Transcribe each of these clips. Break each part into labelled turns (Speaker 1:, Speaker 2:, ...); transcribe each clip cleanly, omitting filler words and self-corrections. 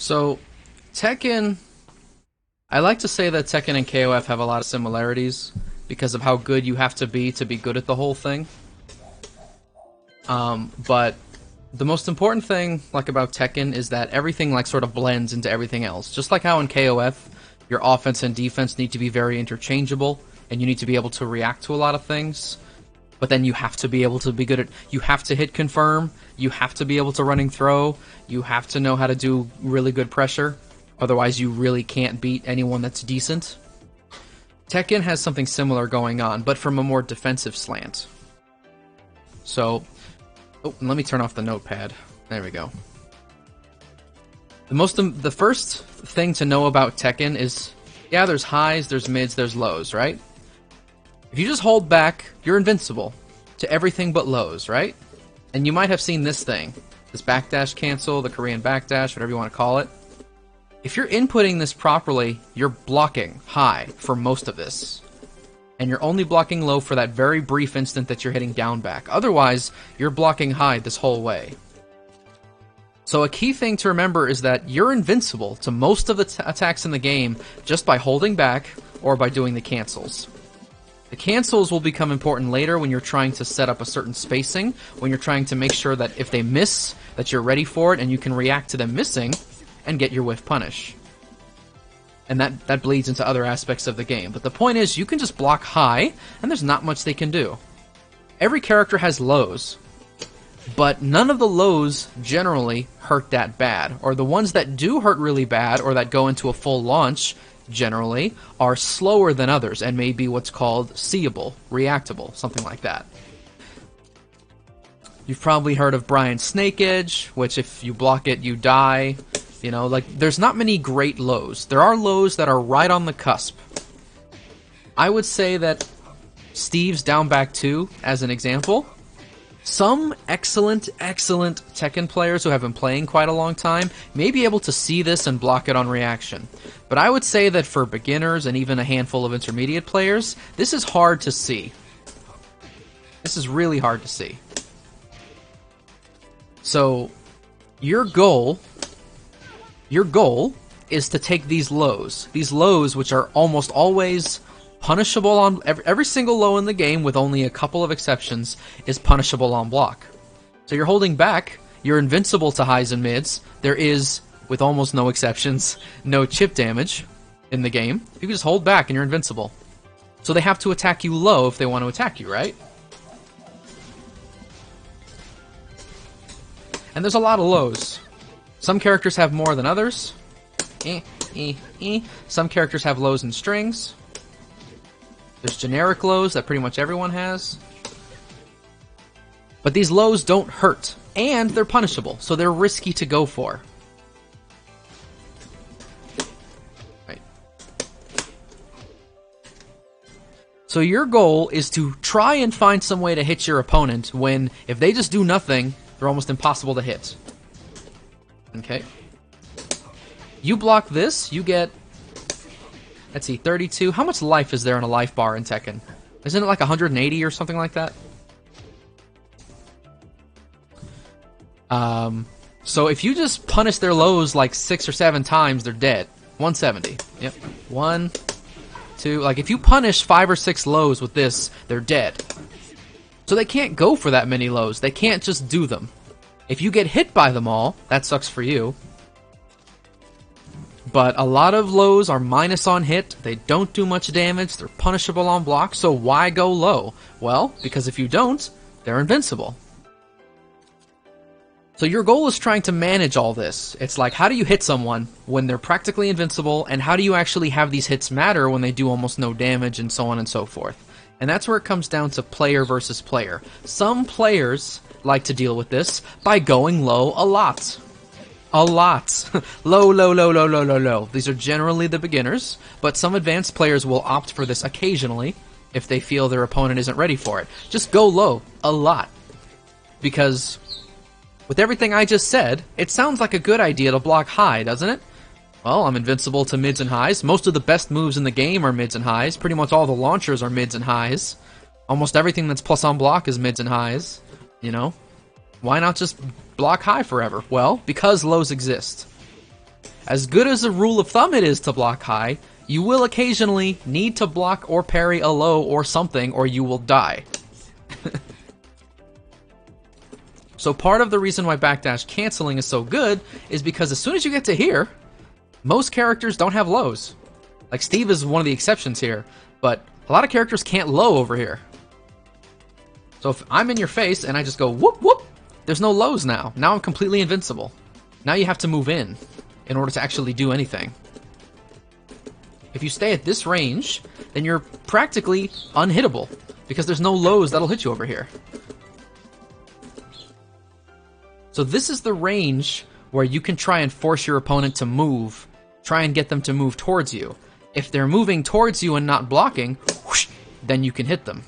Speaker 1: So, Tekken, I like to say that Tekken and KOF have a lot of similarities because of how good you have to be good at the whole thing. But the most important thing, like, about Tekken is that everything, like, sort of blends into everything else. Just like how in KOF, your offense and defense need to be very interchangeable, and you need to be able to react to a lot of things. But then you have to be able to be good at... You have to hit confirm, you have to be able to running throw, you have to know how to do really good pressure. Otherwise, you really can't beat anyone that's decent. Tekken has something similar going on, but from a more defensive slant. So... Oh, and let me turn off the notepad. There we go. The first thing to know about Tekken is, yeah, there's highs, there's mids, there's lows, right? If you just hold back, you're invincible to everything but lows, right? And you might have seen this thing. This backdash cancel, the Korean backdash, whatever you want to call it. If you're inputting this properly, you're blocking high for most of this. And you're only blocking low for that very brief instant that you're hitting down back. Otherwise, you're blocking high this whole way. So a key thing to remember is that you're invincible to most of the attacks in the game just by holding back or by doing the cancels. The cancels will become important later when you're trying to set up a certain spacing, when you're trying to make sure that if they miss, that you're ready for it and you can react to them missing and get your whiff punish. And that bleeds into other aspects of the game. But the point is, you can just block high, and there's not much they can do. Every character has lows, but none of the lows generally hurt that bad. Or the ones that do hurt really bad, or that go into a full launch, generally, are slower than others, and may be what's called seeable, reactable, something like that. You've probably heard of Brian's Snake Edge, which if you block it, you die. You know, like, there's not many great lows. There are lows that are right on the cusp. I would say that Steve's down back 2, as an example. Some excellent Tekken players who have been playing quite a long time may be able to see this and block it on reaction. But I would say that for beginners and even a handful of intermediate players, this is hard to see. This is really hard to see. So, your goal is to take these lows, which are almost always punishable on... Every single low in the game, with only a couple of exceptions, is punishable on block. So you're holding back, you're invincible to highs and mids, there is, with almost no exceptions, no chip damage in the game. You can just hold back and you're invincible. So they have to attack you low if they want to attack you, right? And there's a lot of lows. Some characters have more than others. Some characters have lows and strings. There's generic lows that pretty much everyone has. But these lows don't hurt, and they're punishable, so they're risky to go for. Right. So your goal is to try and find some way to hit your opponent when, if they just do nothing, they're almost impossible to hit. Okay. You block this, you get... Let's see, 32. How much life is there in a life bar in Tekken? Isn't it like 180 or something like that? So if you just punish their lows like 6 or 7 times, they're dead. 170. Yep. 1, 2... Like, if you punish 5 or 6 lows with this, they're dead. So they can't go for that many lows. They can't just do them. If you get hit by them all, that sucks for you. But a lot of lows are minus on hit, they don't do much damage, they're punishable on block, so why go low? Well, because if you don't, they're invincible. So your goal is trying to manage all this. It's like, how do you hit someone when they're practically invincible, and how do you actually have these hits matter when they do almost no damage, and so on and so forth. And that's where it comes down to player versus player. Some players like to deal with this by going low a lot. A lot. Low, low, low, low, low, low, low. These are generally the beginners, but some advanced players will opt for this occasionally if they feel their opponent isn't ready for it. Just go low a lot. Because with everything I just said, it sounds like a good idea to block high, doesn't it? Well, I'm invincible to mids and highs. Most of the best moves in the game are mids and highs. Pretty much all the launchers are mids and highs. Almost everything that's plus on block is mids and highs. You know? Why not just block high forever? Well, because lows exist. as good as a rule of thumb it is to block high, you will occasionally need to block or parry a low or something, or you will die. So part of the reason why backdash canceling is so good is because as soon as you get to here, most characters don't have lows. Like Steve is one of the exceptions here, but a lot of characters can't low over here. So if I'm in your face and I just go whoop whoop, there's no lows now. Now I'm completely invincible. Now you have to move in order to actually do anything. If you stay at this range, then you're practically unhittable because there's no lows that'll hit you over here. So this is the range where you can try and force your opponent to move, try and get them to move towards you. If they're moving towards you and not blocking, whoosh, then you can hit them.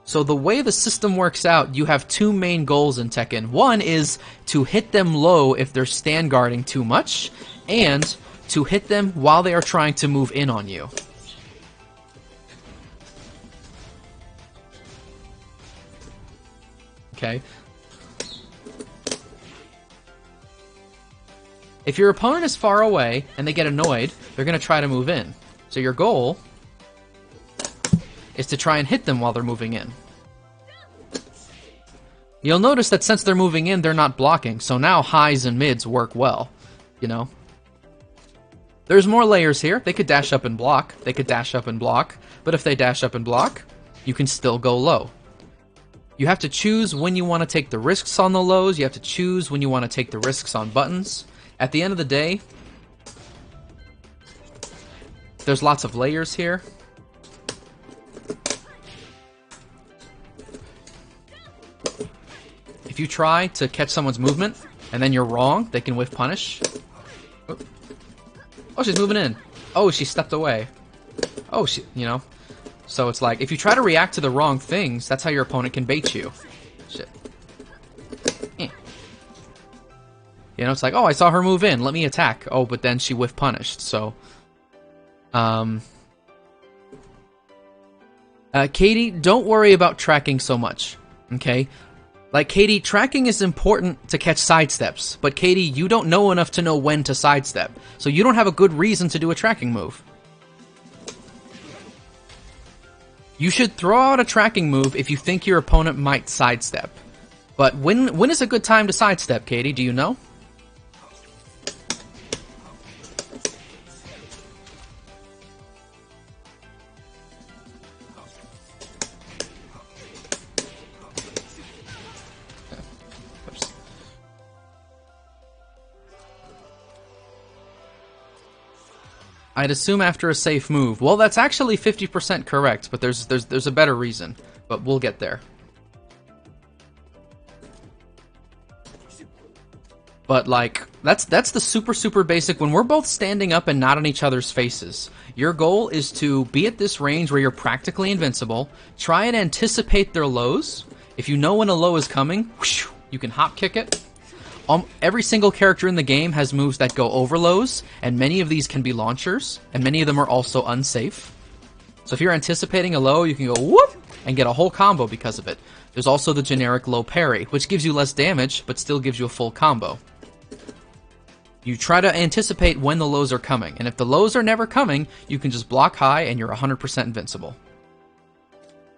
Speaker 1: So the way the system works out, you have two main goals in Tekken. One is to hit them low if they're stand guarding too much, and to hit them while they are trying to move in on you. Okay. If your opponent is far away and they get annoyed, they're going to try to move in. So your goal is to try and hit them while they're moving in. You'll notice that since they're moving in, they're not blocking, so now highs and mids work well, you know? There's more layers here. They could dash up and block. They could dash up and block. But if they dash up and block, you can still go low. You have to choose when you want to take the risks on the lows. You have to choose when you want to take the risks on buttons. At the end of the day, there's lots of layers here. If you try to catch someone's movement, and then you're wrong, they can whiff punish. Oh, she's moving in. Oh, she stepped away. Oh, you know. So it's like, if you try to react to the wrong things, that's how your opponent can bait you. Shit. Eh. You know, it's like, oh, I saw her move in, let me attack. Oh, but then she whiff punished, so... Katie, don't worry about tracking so much, okay? Like, Katie, tracking is important to catch sidesteps, but Katie, you don't know enough to know when to sidestep, so you don't have a good reason to do a tracking move. You should throw out a tracking move if you think your opponent might sidestep. But when is a good time to sidestep, Katie? Do you know? I'd assume after a safe move. Well, that's actually 50% correct, but there's a better reason. But we'll get there. But like, that's the super basic. When we're both standing up and not on each other's faces, your goal is to be at this range where you're practically invincible. Try and anticipate their lows. If you know when a low is coming, whoosh, you can hop kick it. Every single character in the game has moves that go over lows, and many of these can be launchers, and many of them are also unsafe. So if you're anticipating a low, you can go whoop and get a whole combo because of it. There's also the generic low parry, which gives you less damage, but still gives you a full combo. You try to anticipate when the lows are coming, and if the lows are never coming, you can just block high and you're 100% invincible.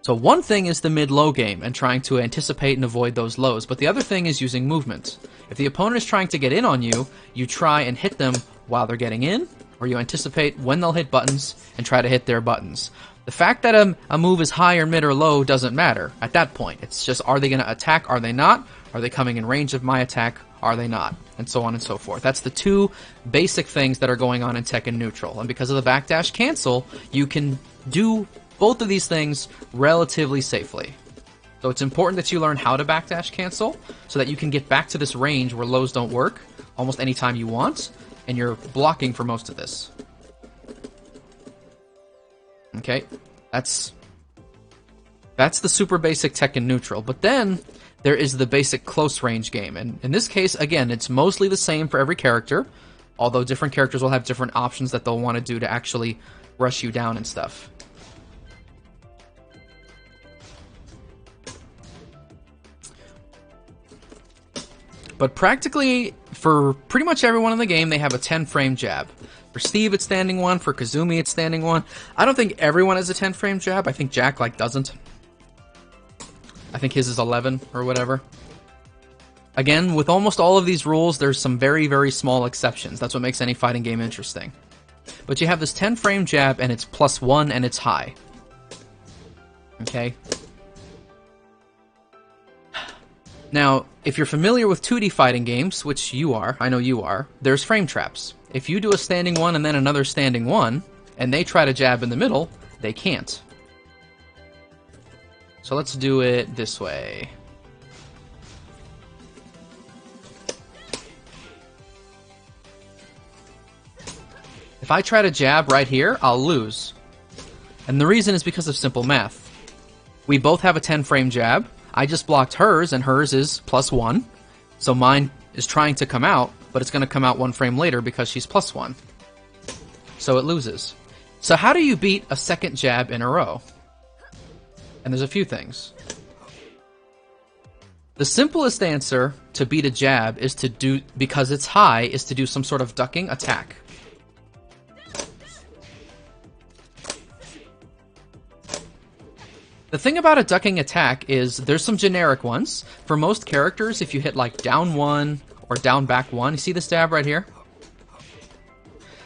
Speaker 1: So one thing is the mid-low game and trying to anticipate and avoid those lows, but the other thing is using movement. If the opponent is trying to get in on you, you try and hit them while they're getting in, or you anticipate when they'll hit buttons and try to hit their buttons. The fact that a move is high or mid or low doesn't matter at that point. It's just, are they going to attack? Are they not? Are they coming in range of my attack? Are they not? And so on and so forth. That's the two basic things that are going on in Tekken Neutral. And because of the backdash cancel, you can do both of these things relatively safely. So it's important that you learn how to backdash cancel so that you can get back to this range where lows don't work almost any time you want, and you're blocking for most of this. Okay, that's the super basic Tekken Neutral. But then there is the basic close range game, and in this case, again, it's mostly the same for every character, although different characters will have different options that they'll want to do to actually rush you down and stuff. But practically, for pretty much everyone in the game, they have a 10-frame jab. For Steve, it's standing 1. For Kazumi, it's standing 1. I don't think everyone has a 10-frame jab. I think Jack, doesn't. I think his is 11 or whatever. Again, with almost all of these rules, there's some very, very small exceptions. That's what makes any fighting game interesting. But you have this 10-frame jab, and it's +1, and it's high. Okay? Now, if you're familiar with 2D fighting games, which you are, I know you are, there's frame traps. If you do a standing 1 and then another standing 1, and they try to jab in the middle, they can't. So let's do it this way. If I try to jab right here, I'll lose. And the reason is because of simple math. We both have a 10-frame jab. I just blocked hers, and hers is +1. So mine is trying to come out, but it's going to come out 1 frame later because she's +1. So it loses. So how do you beat a second jab in a row? And there's a few things. The simplest answer to beat a jab is to do, because it's high, is to do some sort of ducking attack. The thing about a ducking attack is there's some generic ones. For most characters, if you hit down 1 or down back 1, you see this stab right here?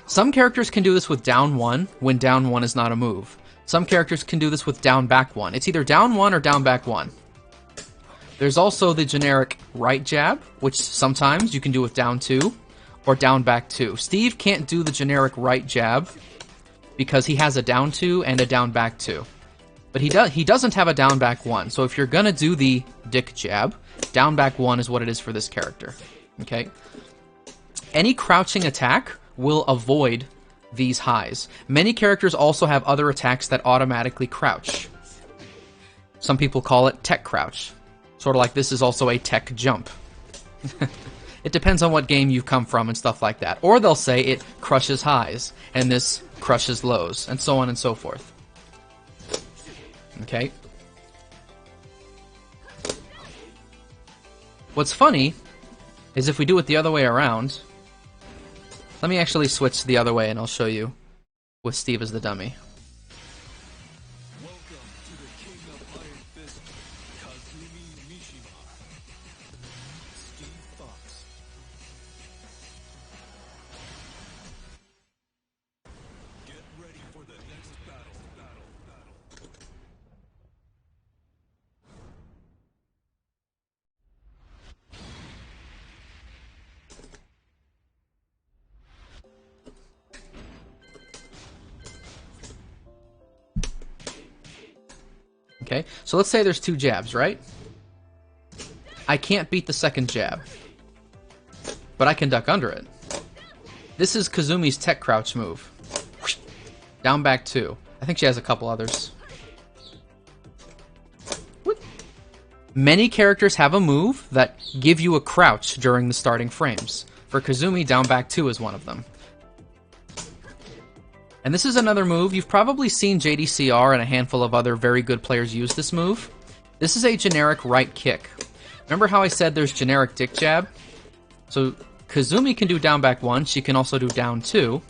Speaker 1: Some characters can do this with down 1 when down 1 is not a move. Some characters can do this with down back 1. It's either down 1 or down back 1. There's also the generic right jab, which sometimes you can do with down 2 or down back 2. Steve can't do the generic right jab because he has a down 2 and a down back 2. But he doesn't have a down back 1. So if you're gonna do the dick jab, down back 1 is what it is for this character. Okay? Any crouching attack will avoid these highs. Many characters also have other attacks that automatically crouch. Some people call it tech crouch. Sort of like this is also a tech jump. It depends on what game you've come from and stuff like that. Or they'll say it crushes highs, and this crushes lows, and so on and so forth. Okay? What's funny is if we do it the other way around. Let me actually switch the other way and I'll show you with Steve as the dummy. Okay, so let's say there's 2 jabs, right? I can't beat the second jab, but I can duck under it. This is Kazumi's tech crouch move. Down back 2. I think she has a couple others. What? Many characters have a move that give you a crouch during the starting frames. For Kazumi, down back 2 is one of them. And this is another move. You've probably seen JDCR and a handful of other very good players use this move. This is a generic right kick. Remember how I said there's generic dick jab? So Kazumi can do down back 1. She can also do down 2.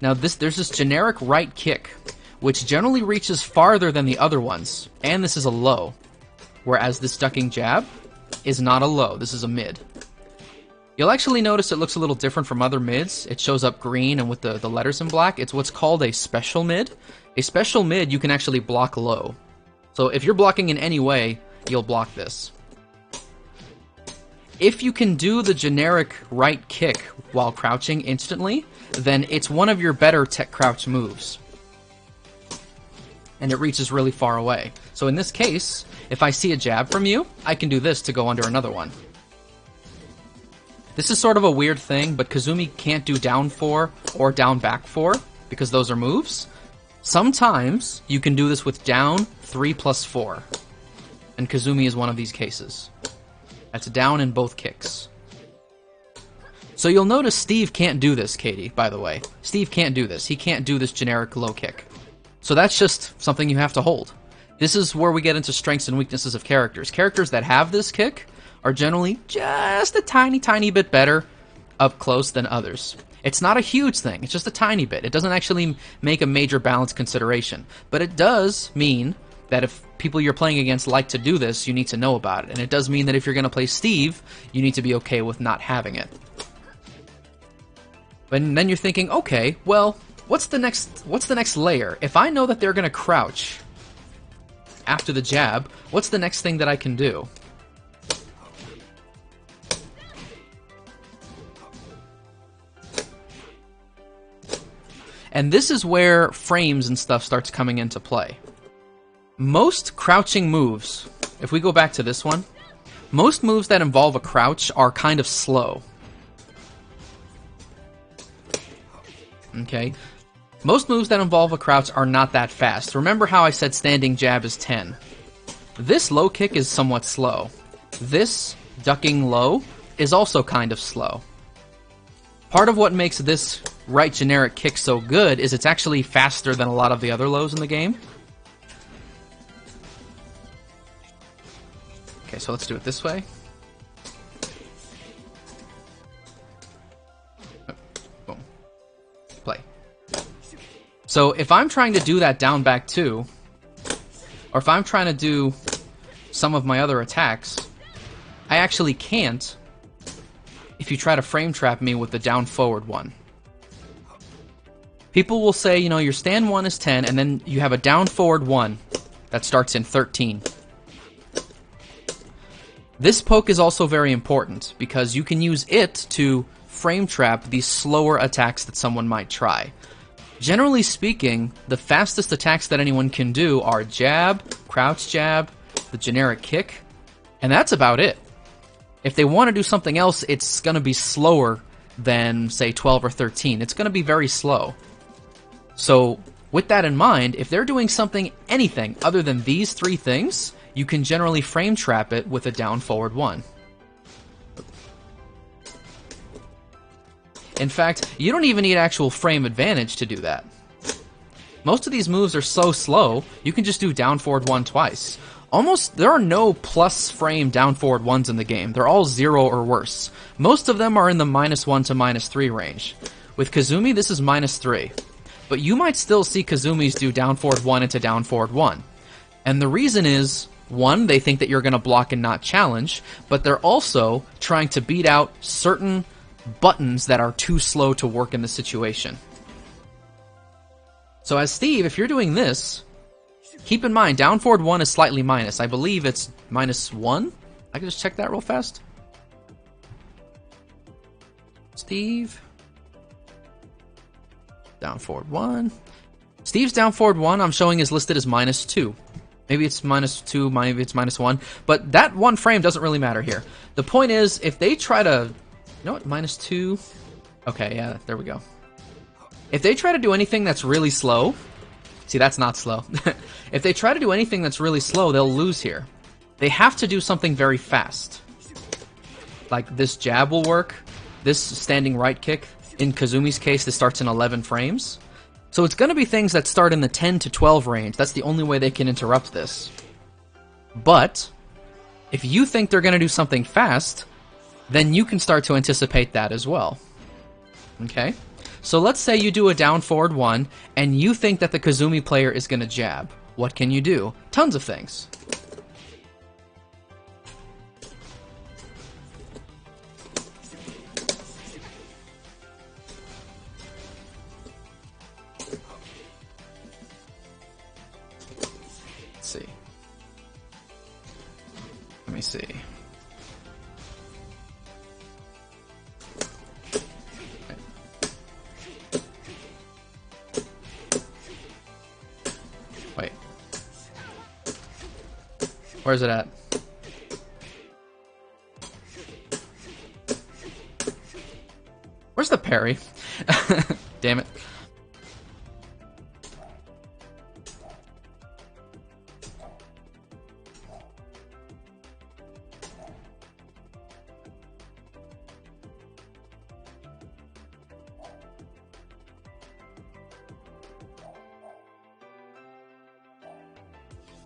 Speaker 1: Now there's this generic right kick, which generally reaches farther than the other ones. And this is a low. Whereas this ducking jab is not a low. This is a mid. You'll actually notice it looks a little different from other mids. It shows up green and with the letters in black. It's what's called a special mid. A special mid you can actually block low. So if you're blocking in any way, you'll block this. If you can do the generic right kick while crouching instantly, then it's one of your better tech crouch moves. And it reaches really far away. So in this case, if I see a jab from you, I can do this to go under another one. This is sort of a weird thing, but Kazumi can't do down 4 or down back 4 because those are moves. Sometimes you can do this with down 3 plus 4. And Kazumi is one of these cases. That's down in both kicks. So you'll notice Steve can't do this, Katie, by the way. Steve can't do this. He can't do this generic low kick. So that's just something you have to hold. This is where we get into strengths and weaknesses of characters. Characters that have this kick are generally just a tiny bit better up close than others. It's not a huge thing, it's just a tiny bit. It doesn't actually make a major balance consideration. But it does mean that if people you're playing against like to do this, you need to know about it. And it does mean that if you're going to play Steve, you need to be okay with not having it. And then you're thinking, okay, well, what's the next layer? If I know that they're going to crouch after the jab, what's the next thing that I can do? And this is where frames and stuff starts coming into play. Most crouching moves, if we go back to this one, most moves that involve a crouch are kind of slow. Okay? Most moves that involve a crouch are not that fast. Remember how I said standing jab is 10. This low kick is somewhat slow. This ducking low is also kind of slow. Part of what makes this right generic kick so good is it's actually faster than a lot of the other lows in the game. Okay, so let's do it this way. Boom. Play. So if I'm trying to do that down back 2, or if I'm trying to do some of my other attacks, I actually can't if you try to frame trap me with the down forward one. People will say, you know, your stand 1 is 10, and then you have a down forward 1 that starts in 13. This poke is also very important, because you can use it to frame trap these slower attacks that someone might try. Generally speaking, the fastest attacks that anyone can do are jab, crouch jab, the generic kick, and that's about it. If they want to do something else, it's going to be slower than, say, 12 or 13. It's going to be very slow. So, with that in mind, if they're doing anything other than these 3 things, you can generally frame trap it with a down forward 1. In fact, you don't even need actual frame advantage to do that. Most of these moves are so slow, you can just do down forward 1 twice. There are no plus frame down forward 1s in the game. They're all 0 or worse. Most of them are in the -1 to -3 range. With Kazumi, this is -3. But you might still see Kazumis do down forward 1 into down forward 1. And the reason is, 1, they think that you're going to block and not challenge, but they're also trying to beat out certain buttons that are too slow to work in the situation. So as Steve, if you're doing this, keep in mind, down forward 1 is slightly minus. I believe it's -1. I can just check that real fast. Steve. Down forward 1. Steve's down forward 1, I'm showing is listed as -2. Maybe it's -2, maybe it's -1. But that 1 frame doesn't really matter here. The point is, if they try to... You know what? -2? Okay, yeah, there we go. If they try to do anything that's really slow... See, that's not slow. If they try to do anything that's really slow, they'll lose here. They have to do something very fast. Like, this jab will work. This standing right kick. In Kazumi's case, this starts in 11 frames. So it's going to be things that start in the 10 to 12 range. That's the only way they can interrupt this. But, if you think they're going to do something fast, then you can start to anticipate that as well. Okay? So let's say you do a down forward 1, and you think that the Kazumi player is going to jab. What can you do? Tons of things. Let's see. Let me see. Wait. Where's it at? Where's the parry? Damn it.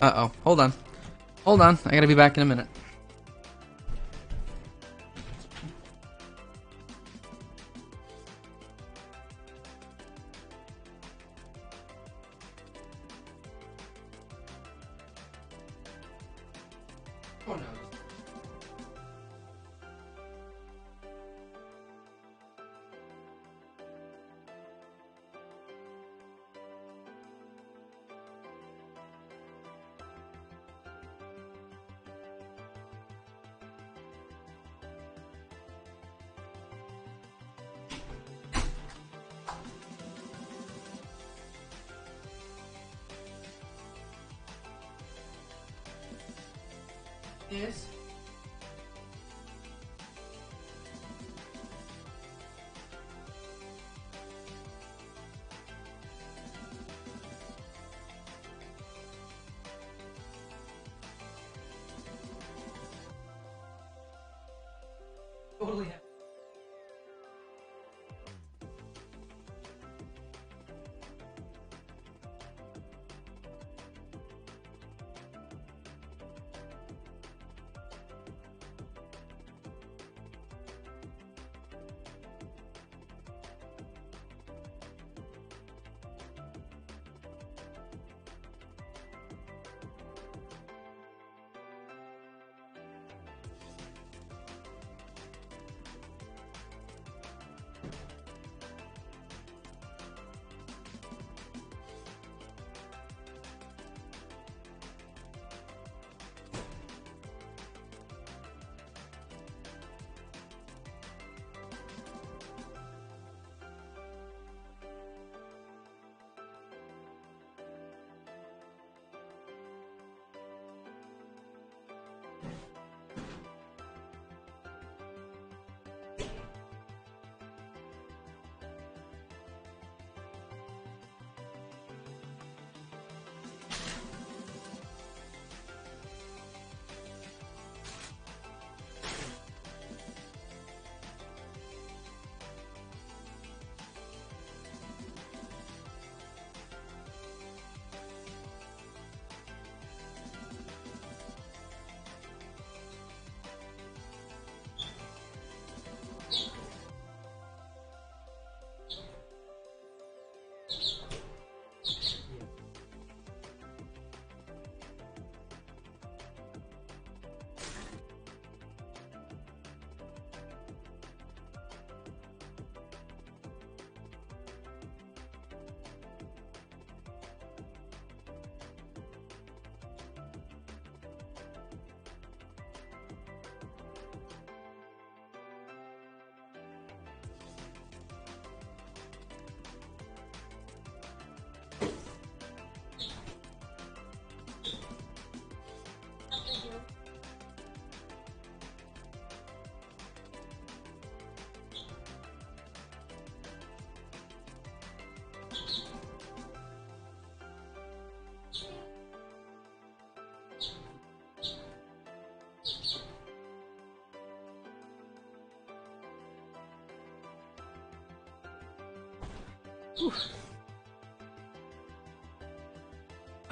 Speaker 1: Uh-oh. Hold on. Hold on. I gotta be back in a minute. Oh no. Yes. Totally.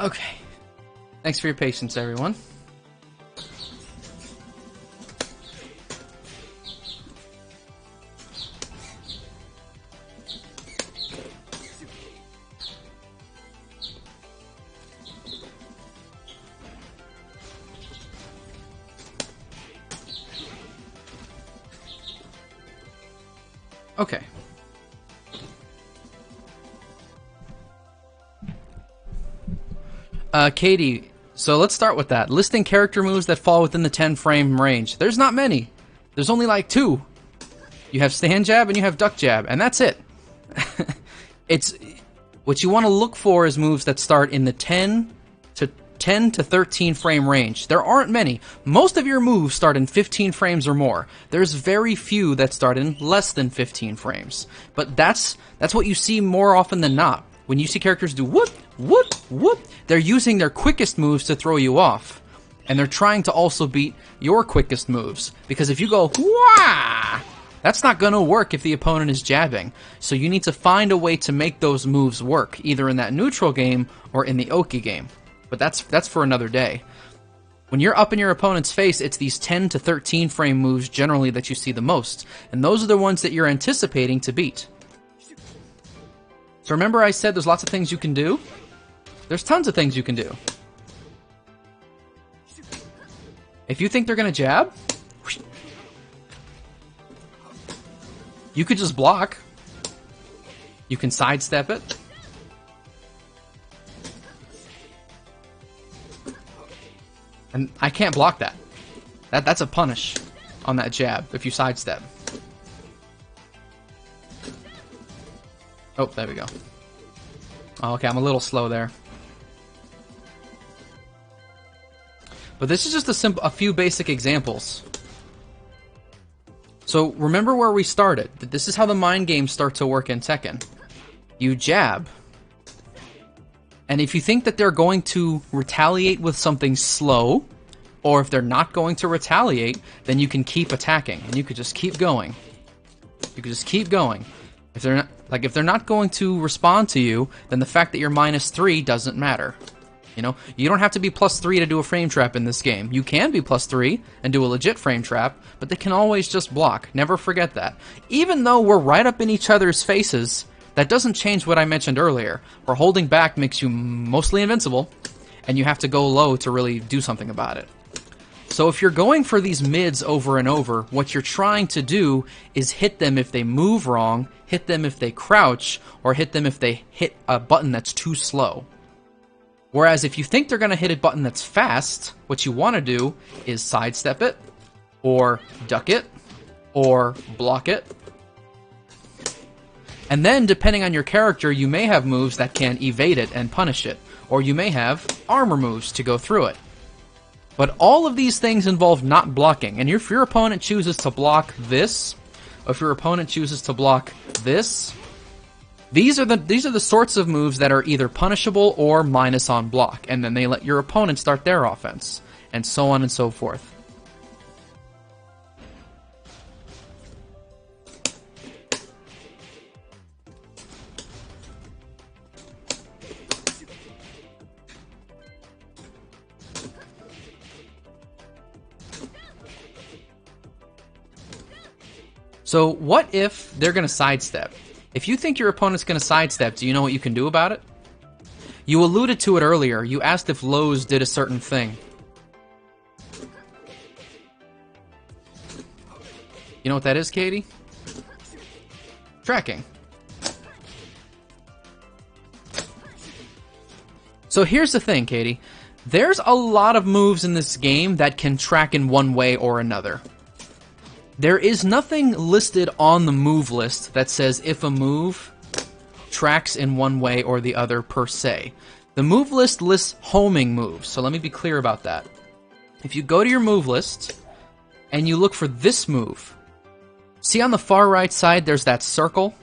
Speaker 1: Okay. Thanks for your patience, everyone. Okay. Katie, so let's start with that. Listing character moves that fall within the 10 frame range. There's not many. There's only like 2. You have stand jab and you have duck jab, and that's it. It's what you want to look for is moves that start in the 10 to 13 frame range. There aren't many. Most of your moves start in 15 frames or more. There's very few that start in less than 15 frames. But that's what you see more often than not. When you see characters do whoop, whoop, whoop, they're using their quickest moves to throw you off. And they're trying to also beat your quickest moves. Because if you go wah, that's not going to work if the opponent is jabbing. So you need to find a way to make those moves work, either in that neutral game or in the Oki game. But that's for another day. When you're up in your opponent's face, it's these 10 to 13 frame moves generally that you see the most. And those are the ones that you're anticipating to beat. So remember I said there's lots of things you can do? There's tons of things you can do. If you think they're gonna jab, you could just block. You can sidestep it. And I can't block that. That's a punish on that jab if you sidestep. Oh, there we go. Oh, okay, I'm a little slow there. But this is just a few basic examples. So remember where we started. This is how the mind games start to work in Tekken. You jab. And if you think that they're going to retaliate with something slow, or if they're not going to retaliate, then you can keep attacking, and you could just keep going. You could just keep going. If they're not going to respond to you, then the fact that you're -3 doesn't matter. You know, you don't have to be +3 to do a frame trap in this game. You can be +3 and do a legit frame trap, but they can always just block. Never forget that. Even though we're right up in each other's faces, that doesn't change what I mentioned earlier. Where holding back makes you mostly invincible, and you have to go low to really do something about it. So if you're going for these mids over and over, what you're trying to do is hit them if they move wrong, hit them if they crouch, or hit them if they hit a button that's too slow. Whereas if you think they're going to hit a button that's fast, what you want to do is sidestep it, or duck it, or block it. And then, depending on your character, you may have moves that can evade it and punish it, or you may have armor moves to go through it. But all of these things involve not blocking, and if your opponent chooses to block this, or if your opponent chooses to block this, these are the sorts of moves that are either punishable or minus on block, and then they let your opponent start their offense, and so on and so forth. So what if they're going to sidestep? If you think your opponent's going to sidestep, do you know what you can do about it? You alluded to it earlier. You asked if lows did a certain thing. You know what that is, Katie? Tracking. So here's the thing, Katie. There's a lot of moves in this game that can track in one way or another. There is nothing listed on the move list that says if a move tracks in one way or the other per se. The move list lists homing moves, so let me be clear about that. If you go to your move list and you look for this move, see on the far right side there's that circle?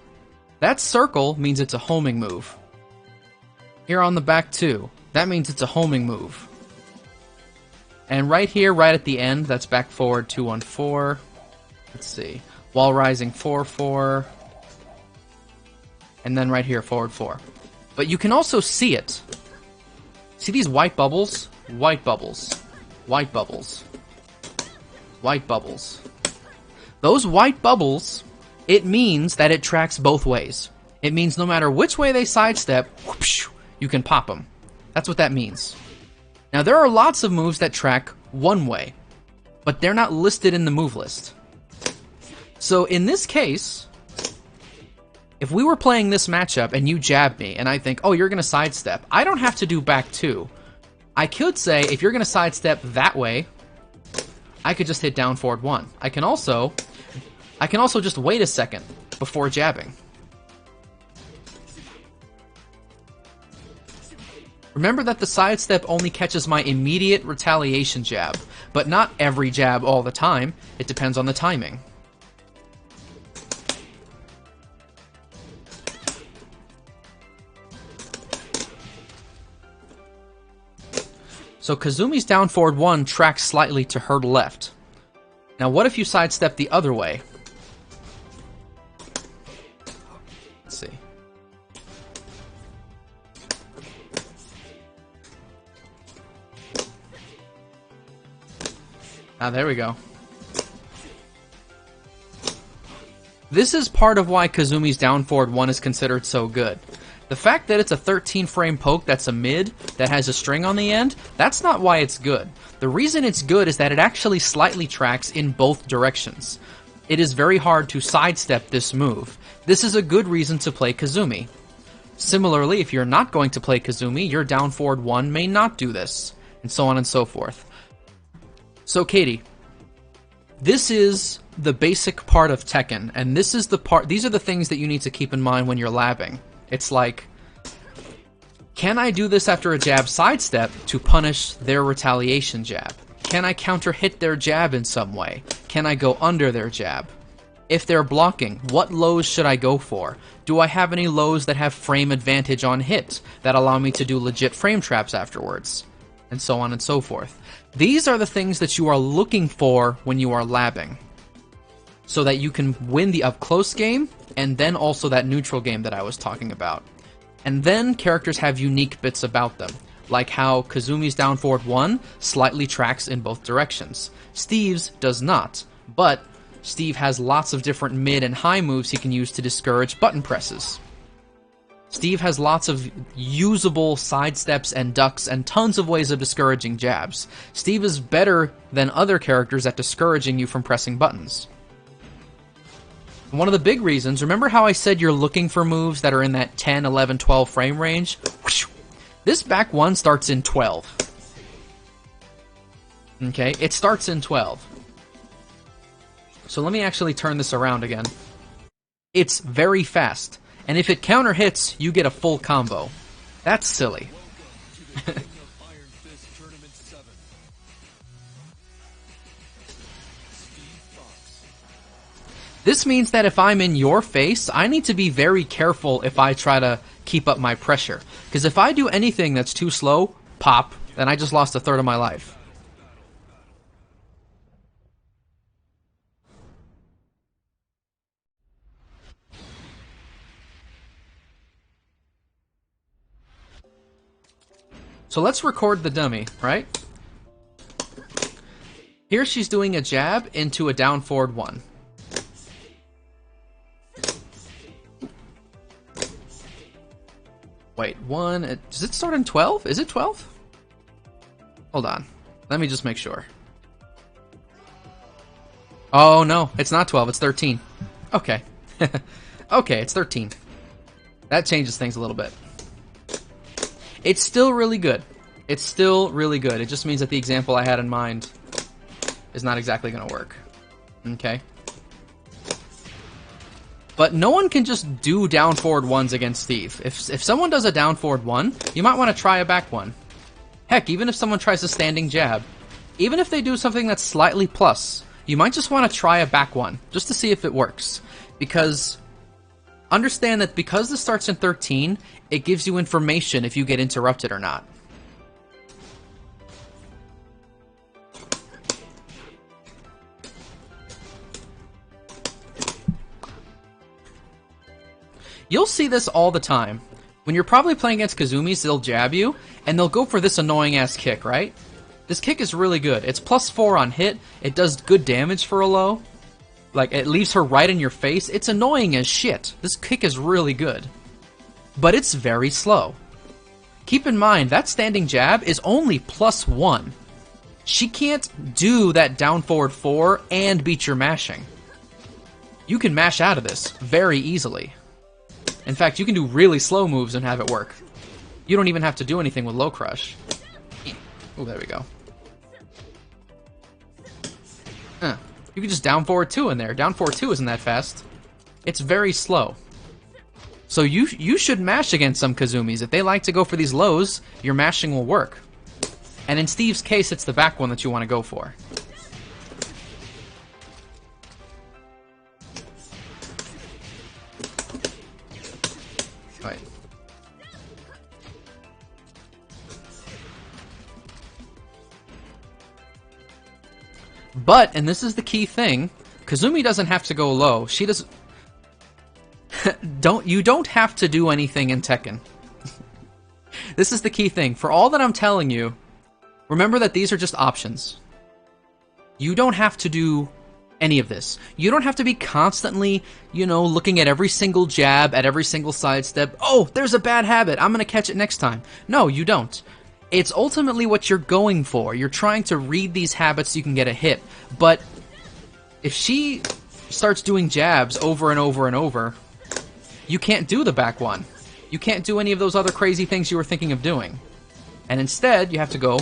Speaker 1: That circle means it's a homing move. Here on the back too, that means it's a homing move. And right here, right at the end, that's back forward 214. Let's see. Wall rising 4-4. And then right here, forward 4. But you can also see it. See these white bubbles? White bubbles. White bubbles. White bubbles. Those white bubbles, it means that it tracks both ways. It means no matter which way they sidestep, whoosh, you can pop them. That's what that means. Now, there are lots of moves that track one way, but they're not listed in the move list. So in this case, if we were playing this matchup and you jab me and I think, oh, you're going to sidestep, I don't have to do back two. I could say, if you're going to sidestep that way, I could just hit down forward 1. I can also just wait a second before jabbing. Remember that the sidestep only catches my immediate retaliation jab, but not every jab all the time. It depends on the timing. So Kazumi's down forward 1 tracks slightly to her left. Now what if you sidestep the other way? Let's see. Ah, there we go. This is part of why Kazumi's down forward 1 is considered so good. The fact that it's a 13 frame poke that's a mid, that has a string on the end, that's not why it's good. The reason it's good is that it actually slightly tracks in both directions. It is very hard to sidestep this move. This is a good reason to play Kazumi. Similarly, if you're not going to play Kazumi, your down forward 1 may not do this, and so on and so forth. So Katie, this is the basic part of Tekken, and this is the part. These are the things that you need to keep in mind when you're labbing. It's like, can I do this after a jab sidestep to punish their retaliation jab? Can I counter hit their jab in some way? Can I go under their jab? If they're blocking, what lows should I go for? Do I have any lows that have frame advantage on hit that allow me to do legit frame traps afterwards? And so on and so forth. These are the things that you are looking for when you are labbing, so that you can win the up-close game, and then also that neutral game that I was talking about. And then characters have unique bits about them, like how Kazumi's down forward 1 slightly tracks in both directions. Steve's does not, but Steve has lots of different mid and high moves he can use to discourage button presses. Steve has lots of usable sidesteps and ducks and tons of ways of discouraging jabs. Steve is better than other characters at discouraging you from pressing buttons. One of the big reasons, remember how I said you're looking for moves that are in that 10, 11, 12 frame range? This back one starts in 12. Okay, it starts in 12. So let me actually turn this around again. It's very fast. And if it counter hits, you get a full combo. That's silly. This means that if I'm in your face, I need to be very careful if I try to keep up my pressure. Because if I do anything that's too slow, pop, then I just lost a third of my life. So let's record the dummy, right? Here she's doing a jab into a down forward 1. Wait, 1... Does it start in 12? Is it 12? Hold on. Let me just make sure. Oh, no. It's not 12. It's 13. Okay. Okay, it's 13. That changes things a little bit. It's still really good. It's still really good. It just means that the example I had in mind is not exactly going to work. Okay? But no one can just do down forward 1s against Steve. If someone does a down forward 1, you might want to try a back 1. Heck, even if someone tries a standing jab, even if they do something that's slightly plus, you might just want to try a back 1, just to see if it works. Because understand that because this starts in 13, it gives you information if you get interrupted or not. You'll see this all the time. When you're probably playing against Kazumis, they'll jab you, and they'll go for this annoying-ass kick, right? This kick is really good. It's +4 on hit, it does good damage for a low. Like, it leaves her right in your face. It's annoying as shit. This kick is really good. But it's very slow. Keep in mind, that standing jab is only +1. She can't do that down forward 4 and beat your mashing. You can mash out of this very easily. In fact, you can do really slow moves and have it work. You don't even have to do anything with low crush. Oh, there we go. You can just down forward 2 in there. Down forward 2 isn't that fast. It's very slow. So you should mash against some Kazumis. If they like to go for these lows, your mashing will work. And in Steve's case, it's the back one that you want to go for. Right. But, and this is the key thing, Kazumi doesn't have to go low. She does. You don't have to do anything in Tekken. This is the key thing. For all that I'm telling you, remember that these are just options. You don't have to do any of this. You don't have to be constantly, looking at every single jab, at every single sidestep. Oh, there's a bad habit. I'm going to catch it next time. No, you don't. It's ultimately what you're going for. You're trying to read these habits so you can get a hit. But if she starts doing jabs over and over and over, you can't do the back one. You can't do any of those other crazy things you were thinking of doing. And instead, you have to go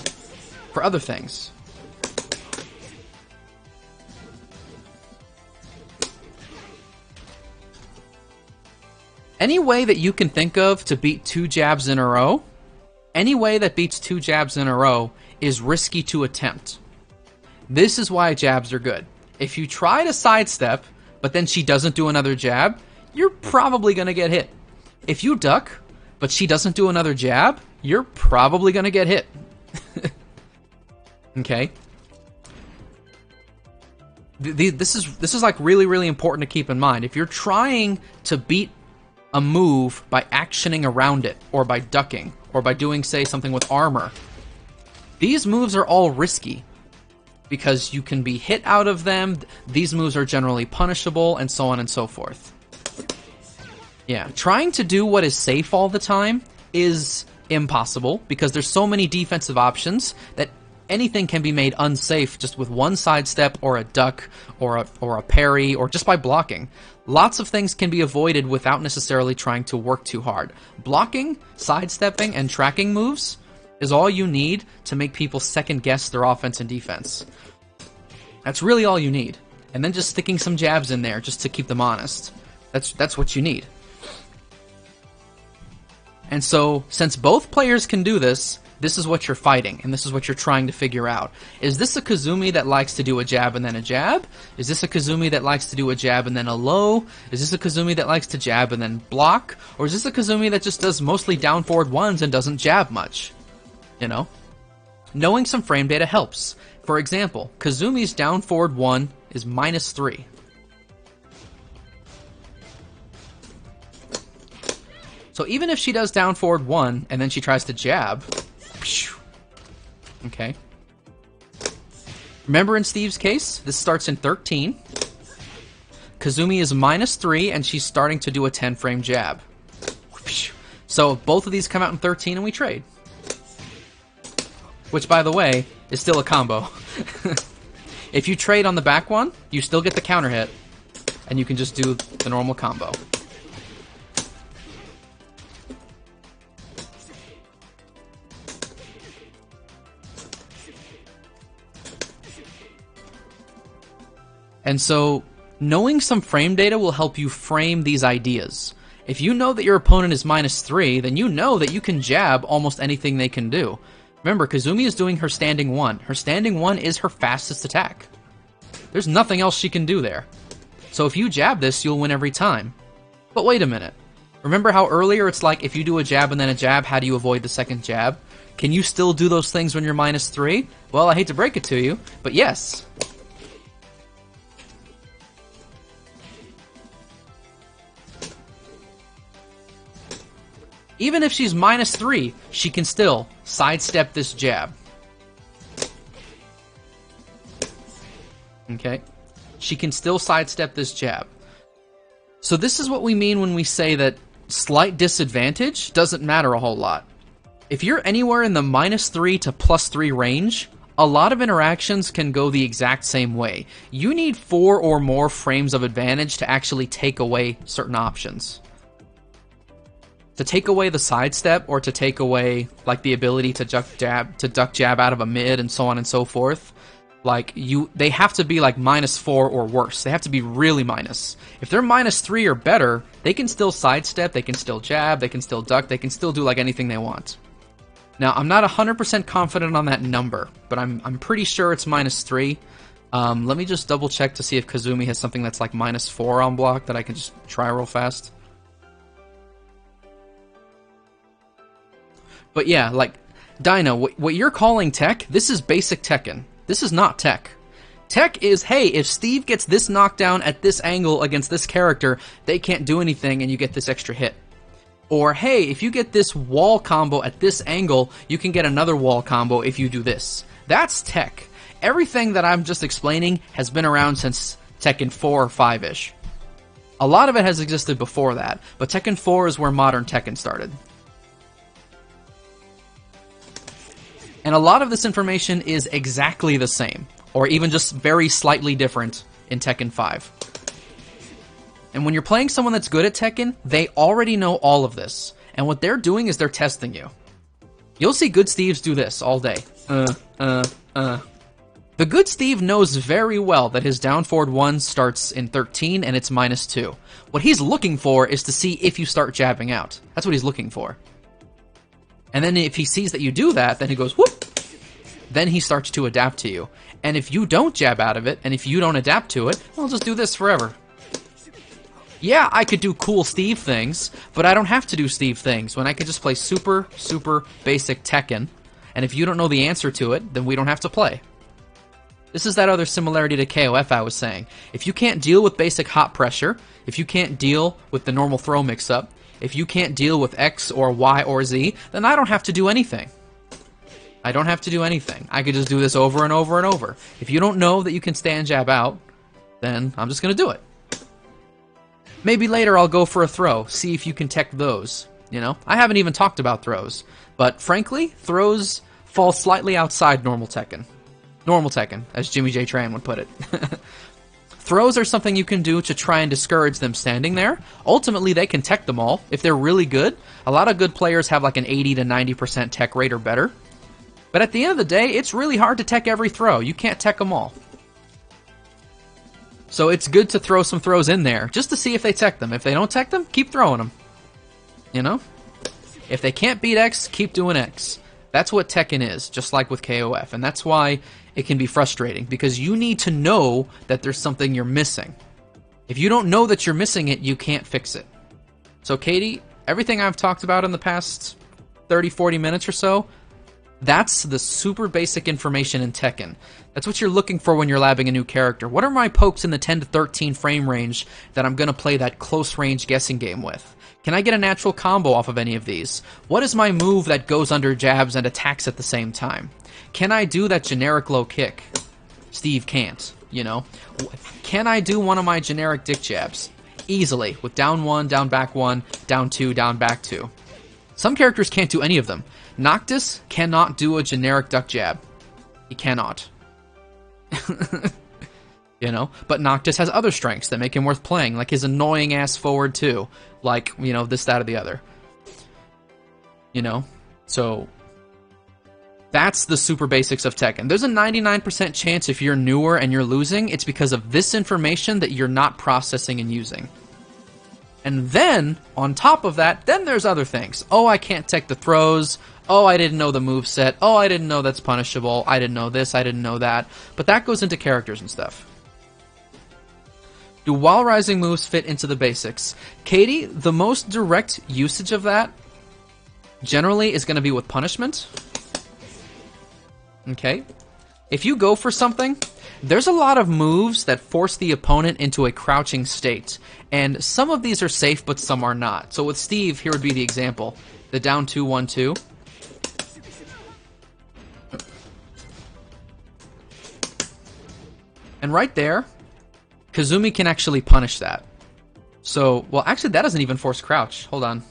Speaker 1: for other things. Any way that you can think of to beat 2 jabs in a row, any way that beats 2 jabs in a row is risky to attempt. This is why jabs are good. If you try to sidestep, but then she doesn't do another jab, you're probably going to get hit. If you duck, but she doesn't do another jab, you're probably going to get hit. Okay? This is like really important to keep in mind. If you're trying to beat a move by actioning around it, or by ducking, or by doing, say, something with armor, these moves are all risky because you can be hit out of them. These moves are generally punishable, and so on and so forth. Yeah, trying to do what is safe all the time is impossible because there's so many defensive options that anything can be made unsafe just with one sidestep or a duck or a parry or just by blocking. Lots of things can be avoided without necessarily trying to work too hard. Blocking, sidestepping, and tracking moves is all you need to make people second guess their offense and defense. That's really all you need. And then just sticking some jabs in there just to keep them honest. That's what you need. And so, since both players can do this, this is what you're fighting, and this is what you're trying to figure out. Is this a Kazumi that likes to do a jab and then a jab? Is this a Kazumi that likes to do a jab and then a low? Is this a Kazumi that likes to jab and then block? Or is this a Kazumi that just does mostly down forward ones and doesn't jab much? You know? Knowing some frame data helps. For example, Kazumi's down forward 1 is -3. So even if she does down forward 1 and then she tries to jab, okay. Remember in Steve's case, this starts in 13. Kazumi is -3 and she's starting to do a 10-frame jab. So both of these come out in 13 and we trade. Which, by the way, is still a combo. If you trade on the back one, you still get the counter hit, and you can just do the normal combo. And so, knowing some frame data will help you frame these ideas. If you know that your opponent is -3, then you know that you can jab almost anything they can do. Remember, Kazumi is doing her standing 1. Her standing 1 is her fastest attack. There's nothing else she can do there. So if you jab this, you'll win every time. But wait a minute. Remember how earlier it's like if you do a jab and then a jab, how do you avoid the second jab? Can you still do those things when you're -3? Well, I hate to break it to you, but yes. Even if she's -3, she can still sidestep this jab. Okay? She can still sidestep this jab. So this is what we mean when we say that slight disadvantage doesn't matter a whole lot. If you're anywhere in the -3 to +3 range, a lot of interactions can go the exact same way. You need 4 or more frames of advantage to actually take away certain options. To take away the sidestep, or to take away like the ability to duck jab out of a mid and so on and so forth, like they have to be like -4 or worse. They have to be really minus. If they're -3 or better, they can still sidestep, they can still jab, they can still duck, they can still do like anything they want. Now, I'm not 100% confident on that number, but I'm pretty sure it's -3. Let me just double check to see if Kazumi has something that's like -4 on block that I can just try real fast. But yeah, like, Dino, what you're calling tech, this is basic Tekken. This is not tech. Tech is, hey, if Steve gets this knockdown at this angle against this character, they can't do anything and you get this extra hit. Or, hey, if you get this wall combo at this angle, you can get another wall combo if you do this. That's tech. Everything that I'm just explaining has been around since Tekken 4 or 5-ish. A lot of it has existed before that, but Tekken 4 is where modern Tekken started. And a lot of this information is exactly the same, or even just very slightly different in Tekken 5. And when you're playing someone that's good at Tekken, they already know all of this. And what they're doing is they're testing you. You'll see good Steves do this all day. The good Steve knows very well that his down forward 1 starts in 13 and it's -2. What he's looking for is to see if you start jabbing out. That's what he's looking for. And then if he sees that you do that, then he goes, whoop! Then he starts to adapt to you. And if you don't jab out of it, and if you don't adapt to it, I'll just do this forever. Yeah, I could do cool Steve things, but I don't have to do Steve things when I can just play super, super basic Tekken. And if you don't know the answer to it, then we don't have to play. This is that other similarity to KOF I was saying. If you can't deal with basic hot pressure, if you can't deal with the normal throw mix-up, if you can't deal with X or Y or Z, then I don't have to do anything. I don't have to do anything. I could just do this over and over and over. If you don't know that you can stand jab out, then I'm just going to do it. Maybe later I'll go for a throw, see if you can tech those. You know, I haven't even talked about throws. But frankly, throws fall slightly outside normal Tekken. Normal Tekken, as Jimmy J. Tran would put it. Throws are something you can do to try and discourage them standing there. Ultimately, they can tech them all. If they're really good, a lot of good players have like an 80 to 90% tech rate or better. But at the end of the day, it's really hard to tech every throw. You can't tech them all. So it's good to throw some throws in there, just to see if they tech them. If they don't tech them, keep throwing them. You know? If they can't beat X, keep doing X. That's what Tekken is, just like with KOF. And that's why it can be frustrating, because you need to know that there's something you're missing. If you don't know that you're missing it, you can't fix it. So Katie, everything I've talked about in the past 30, 40 minutes or so, that's the super basic information in Tekken. That's what you're looking for when you're labbing a new character. What are my pokes in the 10 to 13 frame range that I'm going to play that close range guessing game with? Can I get a natural combo off of any of these? What is my move that goes under jabs and attacks at the same time? Can I do that generic low kick? Steve can't, you know? Can I do one of my generic dick jabs? Easily, with down 1, down back 1, down 2, down back 2. Some characters can't do any of them. Noctis cannot do a generic duck jab. He cannot. You know? But Noctis has other strengths that make him worth playing, like his annoying ass forward 2. Like, you know, this, that, or the other. You know? So that's the super basics of Tekken. There's a 99% chance if you're newer and you're losing, it's because of this information that you're not processing and using. And then, on top of that, then there's other things. Oh, I can't tech the throws. Oh, I didn't know the moveset. Oh, I didn't know that's punishable. I didn't know this. I didn't know that. But that goes into characters and stuff. Do wall rising moves fit into the basics? Katie, the most direct usage of that generally is going to be with punishment. Okay? If you go for something, there's a lot of moves that force the opponent into a crouching state. And some of these are safe, but some are not. So with Steve, here would be the example. The down 2, 1, 2. And right there, Kazumi can actually punish that. So, well, actually, that doesn't even force crouch. Hold on.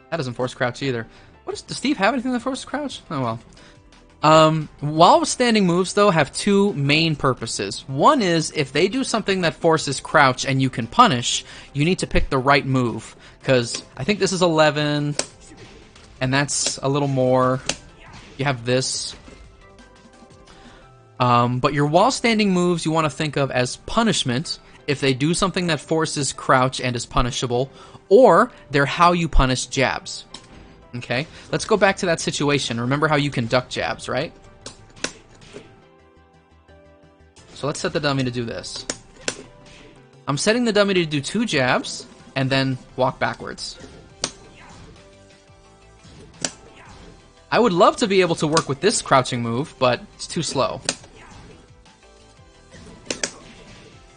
Speaker 1: That doesn't force crouch either. Does Steve have anything that forces crouch? Oh, well. While standing moves, though, have two main purposes. One is, if they do something that forces crouch and you can punish, you need to pick the right move. Because I think this is 11, and that's a little more. You have this. But your while standing moves you want to think of as punishment if they do something that forces crouch and is punishable, or they're how you punish jabs. Okay, let's go back to that situation. Remember how you can duck jabs, right? So let's set the dummy to do this. I'm setting the dummy to do 2 jabs and then walk backwards. I would love to be able to work with this crouching move, but it's too slow.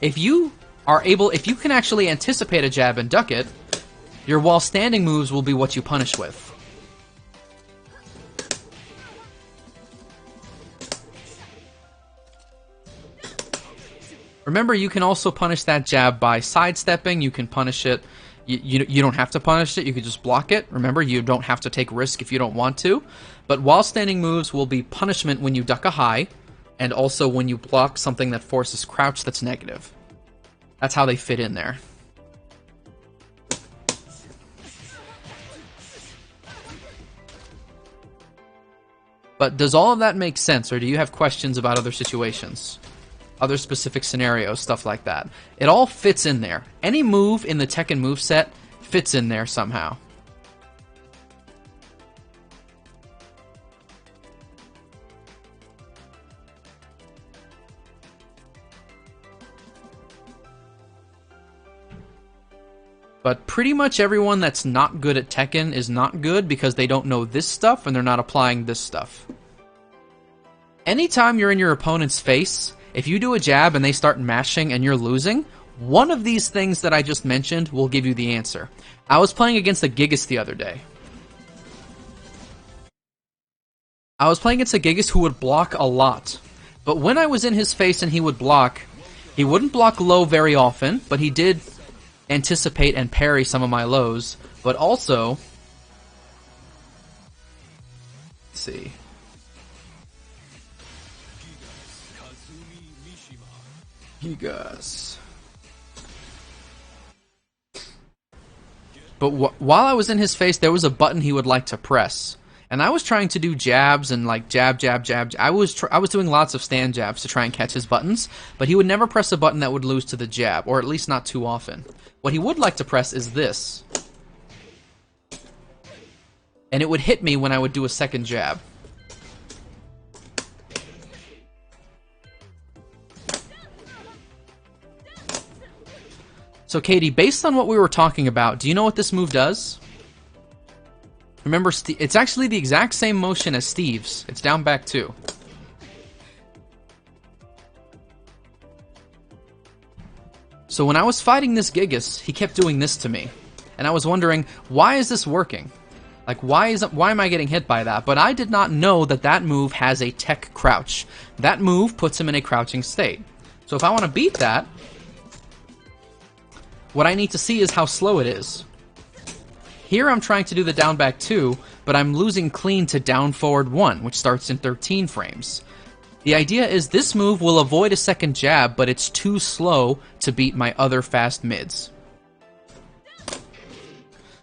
Speaker 1: If you can actually anticipate a jab and duck it, your while standing moves will be what you punish with. Remember, you can also punish that jab by sidestepping. You can punish it, You don't have to punish it, you could just block it. Remember, you don't have to take risk if you don't want to. But while standing moves will be punishment when you duck a high, and also when you block something that forces crouch that's negative. That's how they fit in there. But does all of that make sense, or do you have questions about other situations? Other specific scenarios, stuff like that. It all fits in there. Any move in the Tekken moveset fits in there somehow. But pretty much everyone that's not good at Tekken is not good because they don't know this stuff and they're not applying this stuff. Anytime you're in your opponent's face, if you do a jab and they start mashing and you're losing, one of these things that I just mentioned will give you the answer. I was playing against a Gigas the other day. I was playing against a Gigas who would block a lot. But when I was in his face and he would block, he wouldn't block low very often, but he did anticipate and parry some of my lows. But also, let's see. Gigas. But while I was in his face, there was a button he would like to press. And I was trying to do jabs and like jab, jab, jab. I was doing lots of stand jabs to try and catch his buttons, but he would never press a button that would lose to the jab, or at least not too often. What he would like to press is this. And it would hit me when I would do a second jab. So Katie, based on what we were talking about, do you know what this move does? Remember, it's actually the exact same motion as Steve's. It's down back 2. So when I was fighting this Gigas, he kept doing this to me. And I was wondering, why is this working? Like, why am I getting hit by that? But I did not know that that move has a tech crouch. That move puts him in a crouching state. So if I want to beat that, what I need to see is how slow it is. Here I'm trying to do the down back 2, but I'm losing clean to down forward 1, which starts in 13 frames. The idea is this move will avoid a second jab, but it's too slow to beat my other fast mids.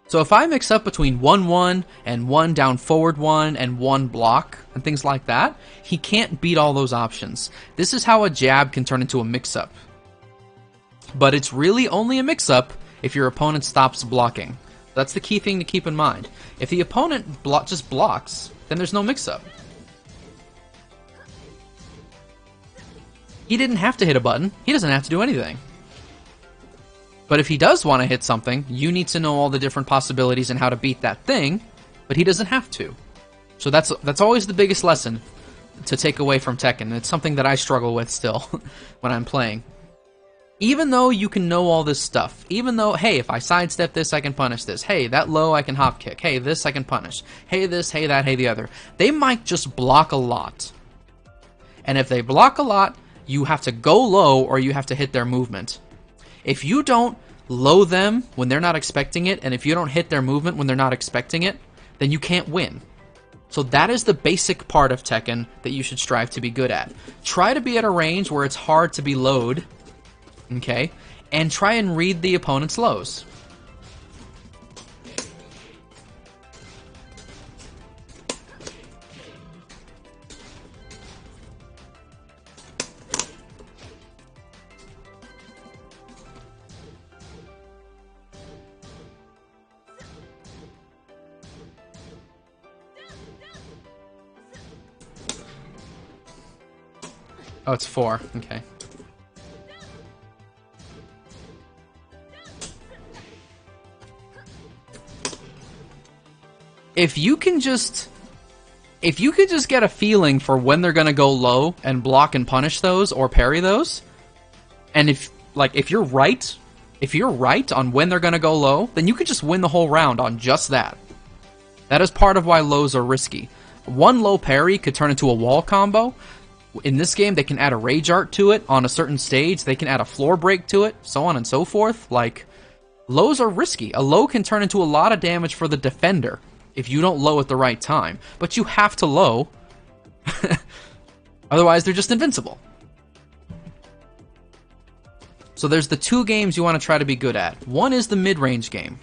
Speaker 1: So if I mix up between 1-1 and 1 down forward 1 and 1 block and things like that, he can't beat all those options. This is how a jab can turn into a mix-up. But it's really only a mix-up if your opponent stops blocking. That's the key thing to keep in mind. If the opponent just blocks, then there's no mix-up. He didn't have to hit a button. He doesn't have to do anything. But if he does want to hit something, you need to know all the different possibilities and how to beat that thing, but he doesn't have to. So that's always the biggest lesson to take away from Tekken. It's something that I struggle with still when I'm playing. Even though you can know all this stuff, even though, hey, if I sidestep this, I can punish this. Hey, that low, I can hop kick. Hey, this, I can punish. Hey, this, hey, that, hey, the other. They might just block a lot. And if they block a lot, you have to go low or you have to hit their movement. If you don't low them when they're not expecting it, and if you don't hit their movement when they're not expecting it, then you can't win. So that is the basic part of Tekken that you should strive to be good at. Try to be at a range where it's hard to be lowed, okay? And try and read the opponent's lows. Oh, it's 4. Okay. If you can just get a feeling for when they're gonna go low and block and punish those or parry those, and if you're right on when they're gonna go low, then you could just win the whole round on just that. That is part of why lows are risky. One low parry could turn into a wall combo. In this game, they can add a rage art to it on a certain stage. They can add a floor break to it, so on and so forth. Like, Lows are risky. A low can turn into a lot of damage for the defender if you don't low at the right time. But you have to low. Otherwise, they're just invincible. So there's the two games you want to try to be good at. One is the mid-range game.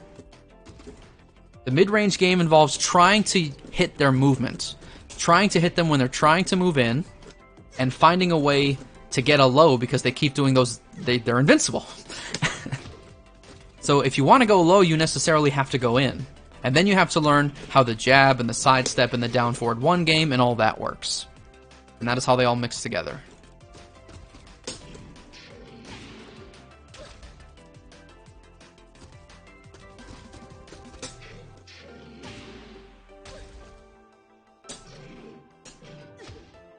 Speaker 1: The mid-range game involves trying to hit their movements. Trying to hit them when they're trying to move in, and finding a way to get a low because they keep doing those. They're invincible. So if you want to go low, you necessarily have to go in. And then you have to learn how the jab and the sidestep and the down forward one game and all that works. And that is how they all mix together.